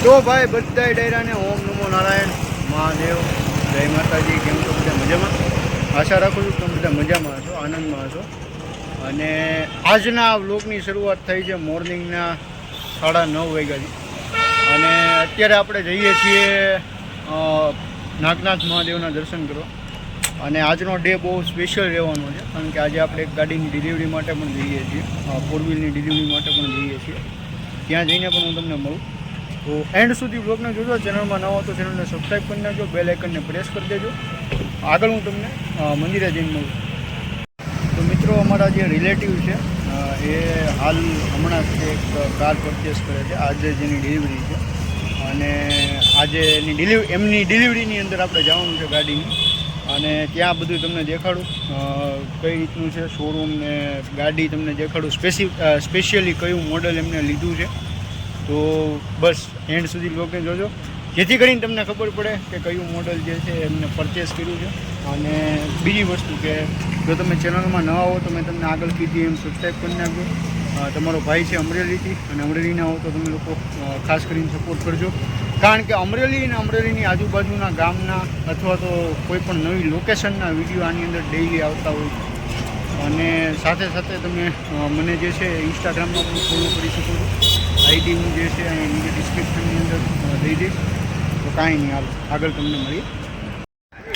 તો ભાઈ બધાય ડાયરાને ઓમ નમો નારાયણ મહાદેવ જય માતાજી. કેમ છો બધા મજામાં? આશા રાખું છું તમે બધા મજામાં હશો, આનંદમાં હશો. અને આજના વ્લોગની શરૂઆત થઈ છે મોર્નિંગના 9:30 વાગ્યાથી. અને અત્યારે આપણે જઈએ છીએ નાગનાથ મહાદેવના દર્શન કરવા. અને આજનો ડે બહુ સ્પેશિયલ રહેવાનો છે, કારણ કે આજે આપણે એક ગાડીની ડિલિવરી માટે પણ જઈએ છીએ, 4 વ્હીલની ડિલિવરી માટે પણ જઈએ છીએ. ત્યાં જઈને પણ હું તમને મળું. તો એન્ડ સુધી બ્લોગને જોજો. ચેનલમાં ન હો તો ચેનલને સબસ્ક્રાઈબ કરી નાખજો, બેલ આઇકનને પ્રેસ કરી દેજો. આગળ હું તમને મંદિરે જઈને મળું. તો મિત્રો, અમારા જે રિલેટિવ છે એ હાલ હમણાં જ એક કાર પરચેસ કરે છે, આજે જેની ડિલિવરી છે. અને આજે એમની ડિલિવરીની અંદર આપણે જવાનું છે ગાડીની. અને ત્યાં બધું તમને દેખાડું કઈ રીતનું છે શોરૂમ ને ગાડી તમને દેખાડું, સ્પેશિયલી કયું મોડલ એમને લીધું છે. તો બસ એન્ડ સુધી લોકોને જોજો, જેથી કરીને તમને ખબર પડે કે કયું મોડલ જે છે એમને પરચેસ કર્યું છે. અને બીજી વસ્તુ કે જો તમે ચેનલમાં ન આવો તો મેં તમને આગળ કીધી એમ સબસ્ક્રાઈબ કરી નાખજો. તમારો ભાઈ છે અમરેલીથી, અને અમરેલી ના હો તો તમે લોકો ખાસ કરીને સપોર્ટ કરજો. કારણ કે અમરેલી અને અમરેલીની આજુબાજુના ગામના અથવા તો કોઈ પણ નવી લોકેશનના વિડીયો આની અંદર ડેઈલી આવતા હોય. અને સાથે સાથે તમે મને જે છે ઇન્સ્ટાગ્રામમાં પણ ફોલો કરી શકો છો. આઈડી હું જે છે અહીં નીચે ડિસ્ક્રિપ્શનની અંદર દઈ દઈશ. તો કાંઈ નહીં, હાલો આગળ તમને મળીએ.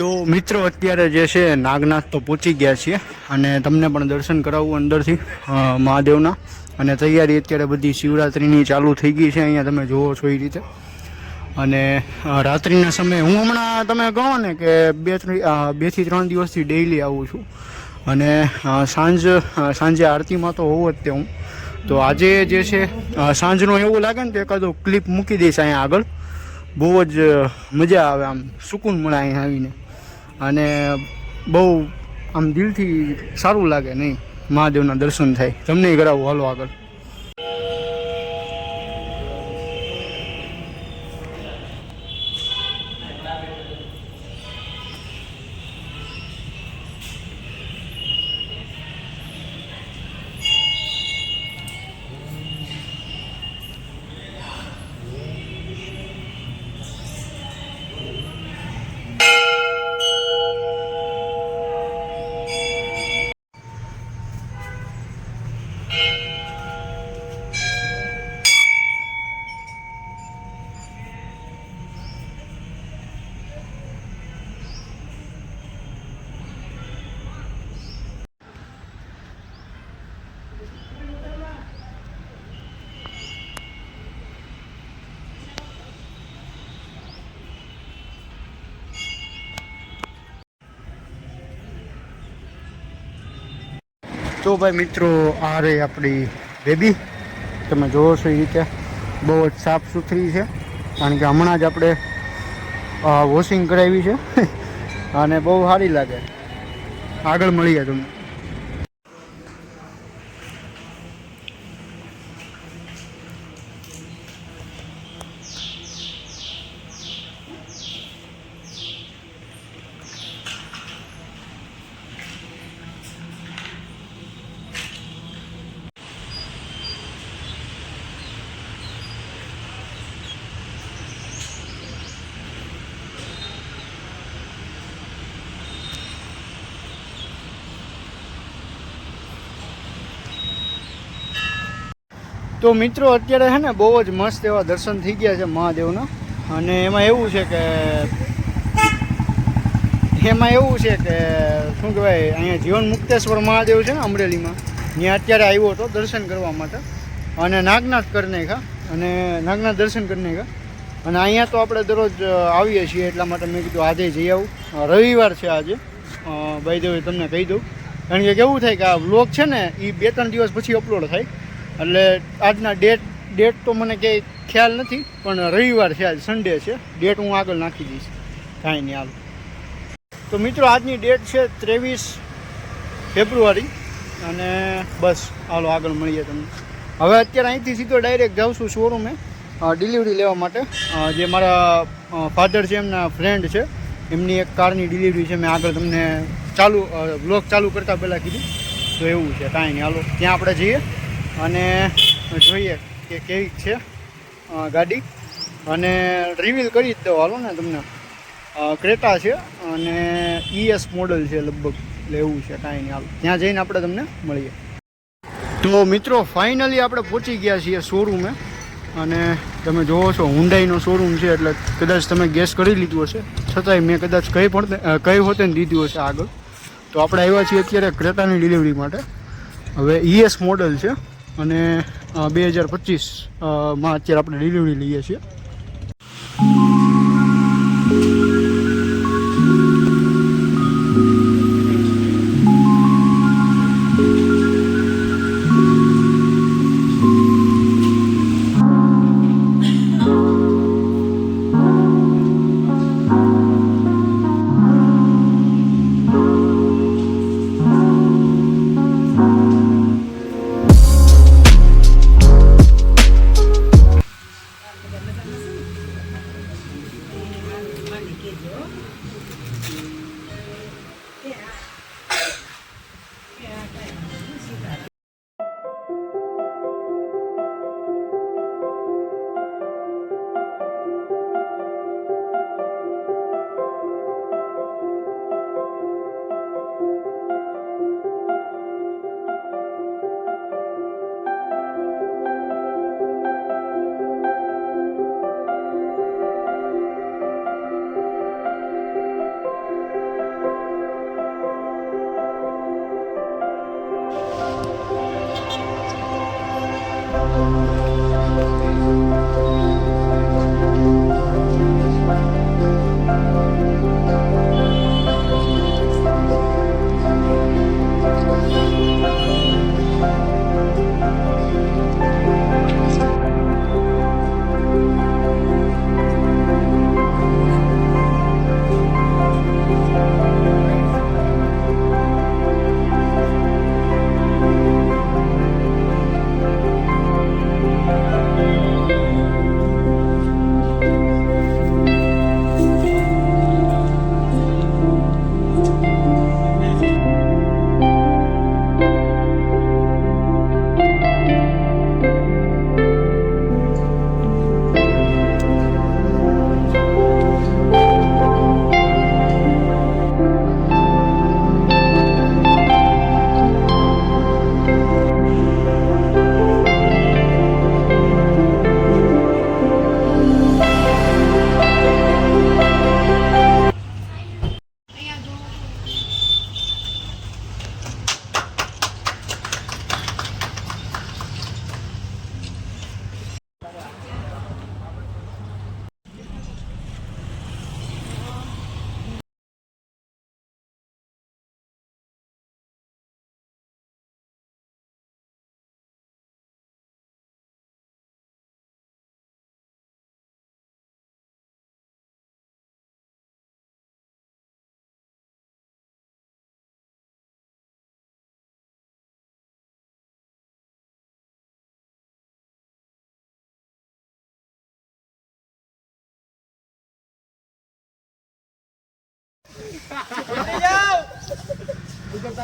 તો મિત્રો, અત્યારે જે છે નાગનાથ તો પહોંચી ગયા છીએ, અને તમને પણ દર્શન કરાવવું અંદરથી મહાદેવના. અને તૈયારી અત્યારે બધી શિવરાત્રિની ચાલુ થઈ ગઈ છે, અહીંયા તમે જુઓ છો એ રીતે. અને રાત્રિના સમયે હું હમણાં તમે ગણો ને કે 2 થી 3 દિવસથી ડેઈલી આવું છું. અને સાંજે આરતીમાં તો હોવ જ તે હું. તો આજે જે છે સાંજનો એવું લાગે ને તો એકાદો ક્લિપ મૂકી દઈશ અહીંયા આગળ. બહુ જ મજા આવે, આમ સુકૂન મળે અહીંયા આવીને. અને બહુ આમ દિલથી સારું લાગે, નહીં મહાદેવના દર્શન થાય. તમને કરાવું, હાલો આગળ. તો ભાઈ મિત્રો, આ રહી આપણી બેબી. તમે જોવો છો એ રીતે બહુ જ સાફ સુથરી છે, કારણ કે હમણાં જ આપણે વોશિંગ કરાવી છે. અને બહુ સારી લાગે. આગળ મળીએ તમને. તો મિત્રો, અત્યારે છે ને બહુ જ મસ્ત એવા દર્શન થઈ ગયા છે મહાદેવના. અને એમાં એવું છે કે શું કહેવાય, અહીંયા જીવન મુક્તેશ્વર મહાદેવ છે ને અમરેલીમાં, ત્યાં અત્યારે આવ્યો હતો દર્શન કરવા માટે. અને નાગનાથ કરી નાખ્યા, અને નાગનાથ દર્શન કરી નાખ્યા. અને અહીંયા તો આપણે દરરોજ આવીએ છીએ, એટલા માટે મેં કીધું આજે જઈ આવું. રવિવાર છે આજે, બાય ધ વે તમને કહી દઉં. કારણ કે કેવું થાય કે આ વ્લોગ છે ને એ 2-3 દિવસ પછી અપલોડ થાય. એટલે આજના ડેટ તો મને કંઈ ખ્યાલ નથી, પણ રવિવાર છે, આજ સન્ડે છે. ડેટ હું આગળ નાખી દઈશ, કાંઈ નહીં, હાલો. તો મિત્રો, આજની ડેટ છે 23 ફેબ્રુઆરી. અને બસ હાલો આગળ મળીએ તમને. હવે અત્યારે અહીંથી સીધો ડાયરેક્ટ જાઉં છું શોરૂમે ડિલિવરી લેવા માટે. જે મારા ફાધર છે, એમના ફ્રેન્ડ છે, એમની એક કારની ડિલિવરી છે. મેં આગળ તમને બ્લોગ ચાલુ કરતાં પહેલાં કીધું. તો એવું છે, કાંઈ નહીં, હાલો ત્યાં આપણે જઈએ અને જોઈએ કે કેવી છે ગાડી. અને રિવીલ કરી જ દઉં હાલો ને તમને. ક્રેટા છે અને ES મોડલ છે લગભગ, એટલે એવું છે. કાંઈ નહીં, હાલો ત્યાં જઈને આપણે તમને મળીએ. તો મિત્રો ફાઇનલી આપણે પહોંચી ગયા છીએ શોરૂમે, અને તમે જોવો છો હુન્ડાઈનો શોરૂમ છે, એટલે કદાચ તમે ગેસ કરી લીધું હશે, છતાંય મેં કદાચ કઈ હોતે ને દીધું હશે આગળ. તો આપણે આવ્યા છીએ અત્યારે ક્રેટાની ડિલિવરી માટે. હવે ES મોડલ છે અને 2025માં અત્યારે આપણે ડિલિવરી લઈએ છીએ.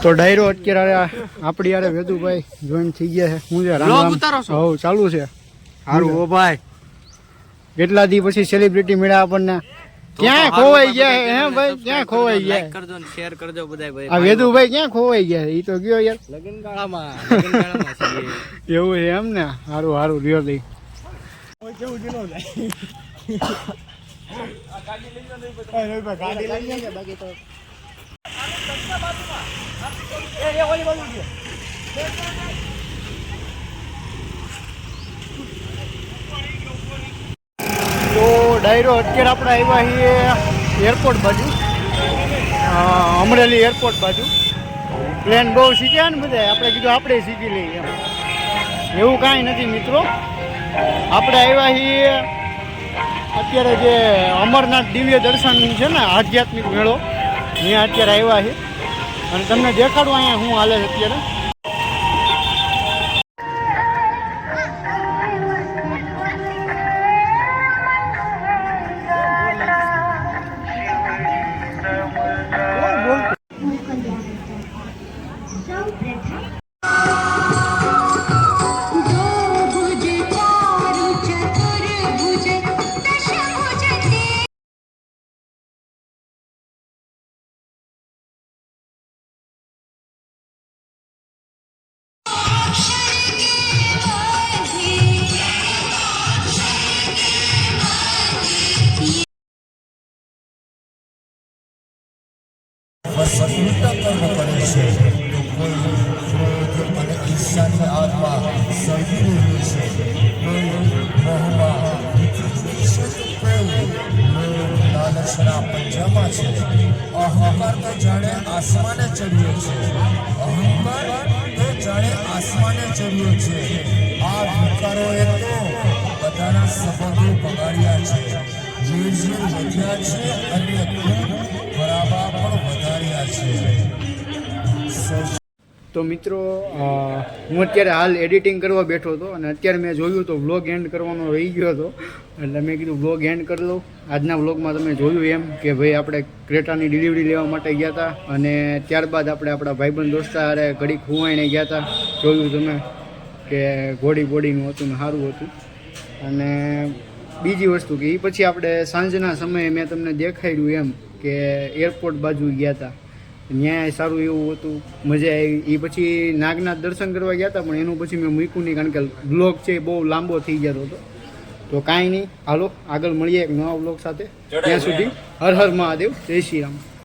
તો ડાયરો અત્યારે આપણી યાર વેદુભાઈ જોઈન થઈ ગયા છે. હું છે રામ હવ ચાલુ છે. સારું હો ભાઈ, કેટલા દી પછી સેલિબ્રિટી મળ્યા આપણને. ક્યાં ખોવાઈ ગયા હે ભાઈ, ક્યાં ખોવાઈ ગયા? લાઈક કરજો ને શેર કરજો બધાય ભાઈ. આ વેદુભાઈ ક્યાં ખોવાઈ ગયા? ઈ તો ગયો યાર લગનગાળામાં છે. એવું છે એમ ને? સારું સારું રહ્યો લઈ. કેવું જીનો જાય ગાડી લઈ જાય બાકી તો તો ડાયરો અત્યારે આપણે આવ્યા છીએ એરપોર્ટ બાજુ, અમરેલી એરપોર્ટ બાજુ. પ્લેન બહુ શીખ્યા ને બધા, આપણે કીધું આપણે શીખી લઈએ એમ. એવું કાંઈ નથી મિત્રો, આપણે આવ્યા છીએ અત્યારે જે અમરનાથ દિવ્ય દર્શન છે ને આધ્યાત્મિક મેળો, ત્યાં અત્યારે આવ્યા છે અને તમને દેખાડું અહીંયા શું હાલે છે અત્યારે. છે. અહંકાર તો જાણે આસમાને ચડ્યો છે. અહંકાર તો જાણે આસમાને ચડ્યો છે. આ વિકારોએ તો બધાના સંબંધો બગાડ્યા છે. ઝેર વધ્યા છે અને ખૂબ ખરાબા પણ વધાર્યા છે. તો મિત્રો હું અત્યારે હાલ એડિટિંગ કરવા બેઠો હતો અને અત્યારે મેં જોયું તો વ્લોગ એન્ડ કરવાનો રહી ગયો હતો એટલે મેં કીધું વ્લોગ એન્ડ કરી લઉં. આજના વ્લોગમાં તમે જોયું એમ કે ભાઈ આપણે ક્રેટાની ડિલિવરી લેવા માટે ગયા હતા અને ત્યારબાદ આપણે આપણા ભાઈબંધ દોસ્તારે ઘડીક હુવાઈને ગયા હતા. જોયું તમે કે ઘોડી બોડીનું હતું ને સારું હતું. અને બીજી વસ્તુ કે એ પછી આપણે સાંજના સમયે મેં તમને દેખાડ્યું એમ કે એરપોર્ટ બાજુ ગયા હતા. ન્યાય સારું એવું હતું, મજા આવી. એ પછી નાગનાથ દર્શન કરવા ગયા હતા પણ એનું પછી મેં મૂક્યું નહીં કારણ કે બ્લોગ છે એ બહુ લાંબો થઈ જતો હતો. તો કાંઈ નહીં, હાલો આગળ મળીએ એક નવા બ્લોગ સાથે. ત્યાં સુધી હર હર મહાદેવ, જય શ્રી રામ.